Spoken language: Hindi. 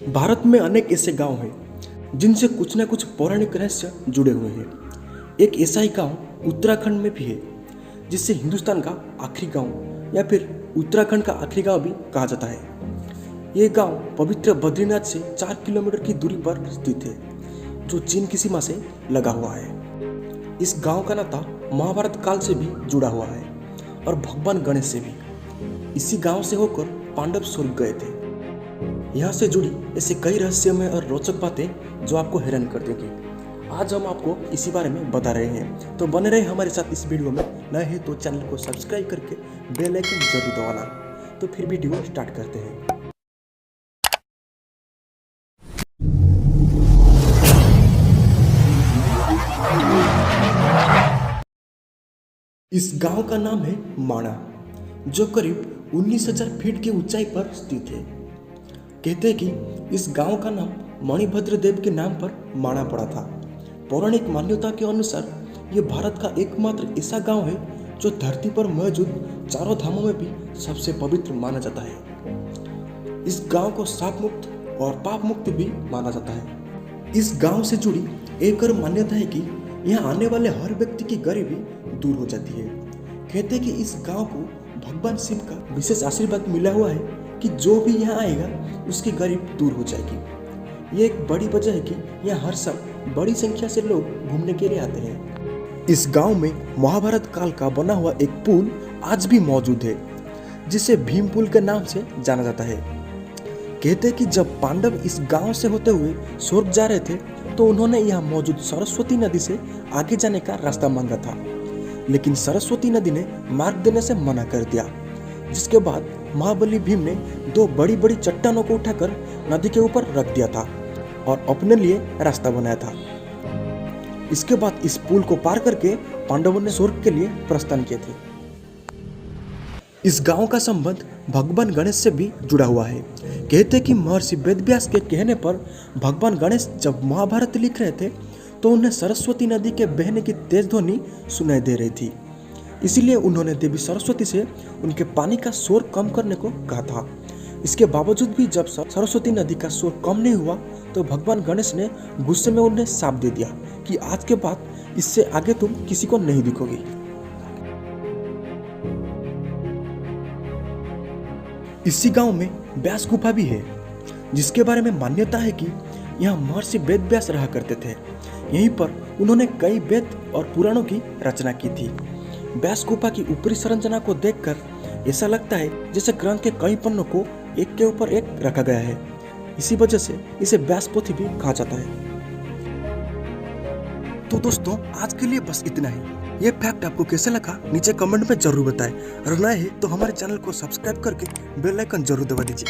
भारत में अनेक ऐसे गांव हैं जिनसे कुछ न कुछ पौराणिक रहस्य जुड़े हुए हैं। एक ऐसा ही गांव उत्तराखंड में भी है, जिसे हिंदुस्तान का आखिरी गांव या फिर उत्तराखंड का आखिरी गांव भी कहा जाता है। ये गांव पवित्र बद्रीनाथ से 4 किलोमीटर की दूरी पर स्थित है, जो चीन की सीमा से लगा हुआ है। इस गांव का नाता महाभारत काल से भी जुड़ा हुआ है और भगवान गणेश से भी। इसी गांव से होकर पांडव स्वर्ग गए थे। यहाँ से जुड़ी ऐसे कई रहस्यमय और रोचक बातें जो आपको हैरान कर देंगी। आज हम आपको इसी बारे में बता रहे हैं, तो बने रहे हमारे साथ इस वीडियो में। नए हैं तो चैनल को सब्सक्राइब करके बेल आइकन जरूर दबाना। तो फिर वीडियो स्टार्ट करते हैं। इस गांव का नाम है माणा, जो करीब 19,000 फीट की ऊंचाई पर स्थित है। कहते हैं कि इस गांव का नाम मणिभद्र देव के नाम पर माणा पड़ा था। पौराणिक मान्यता के अनुसार यह भारत का एकमात्र ऐसा गांव है जो धरती पर मौजूद चारों धामों में भी सबसे पवित्र माना जाता है। इस गांव को शाप मुक्त और पाप मुक्त भी माना जाता है। इस गांव से जुड़ी एक और मान्यता है कि यहाँ आने वाले हर व्यक्ति की गरीबी दूर हो जाती है। कहते हैं कि इस गांव को भगवान शिव का विशेष आशीर्वाद मिला हुआ है कि जो भी यहाँ आएगा उसकी गरीब दूर हो जाएगी। ये एक बड़ी वजह है कि यहाँ हर साल बड़ी संख्या से लोग घूमने के लिए आते हैं। इस गांव में महाभारत काल का बना हुआ एक पुल आज भी मौजूद है, जिसे भीम पुल के नाम से जाना जाता है। कहते हैं कि जब पांडव इस गांव से होते हुए स्वर्ग जा रहे थे, तो उन्होंने यहाँ मौजूद सरस्वती नदी से आगे जाने का रास्ता मांगा था, लेकिन सरस्वती नदी ने मार्ग देने से मना कर दिया। जिसके बाद महाबली भीम ने 2 बड़ी बड़ी चट्टानों को उठाकर नदी के ऊपर रख दिया था और अपने लिए रास्ता बनाया था। इसके बाद इस पुल को पार करके पांडवों ने स्वर्ग के लिए प्रस्थान किए थे। इस गांव का संबंध भगवान गणेश से भी जुड़ा हुआ है। कहते हैं कि महर्षि वेदव्यास के कहने पर भगवान गणेश जब महाभारत लिख रहे थे, तो उन्हें सरस्वती नदी के बहने की तेज ध्वनि सुनाई दे रही थी। इसीलिए उन्होंने देवी सरस्वती से उनके पानी का शोर कम करने को कहा था। इसके बावजूद भी जब सरस्वती नदी का शोर कम नहीं हुआ, तो भगवान गणेश ने गुस्से में उन्हें शाप दे दिया कि आज के बाद इससे आगे तुम किसी को नहीं दिखोगी। इसी गांव में व्यास गुफा भी है, जिसके बारे में मान्यता है कि यहाँ महर्षि वेदव्यास रहा करते थे। यहीं पर उन्होंने कई वेद और पुराणों की रचना की थी। व्यास गुफा की ऊपरी संरचना को देखकर ऐसा लगता है जैसे ग्रंथ के कई पन्नों को एक के ऊपर एक रखा गया है। इसी वजह से इसे व्यास पोथी भी कहा जाता है। तो दोस्तों, आज के लिए बस इतना ही। ये फैक्ट आपको कैसे लगा नीचे कमेंट में जरूर बताएं। और नए हैं तो हमारे चैनल को सब्सक्राइब करके बेल आइकन जरूर दबा दीजिए।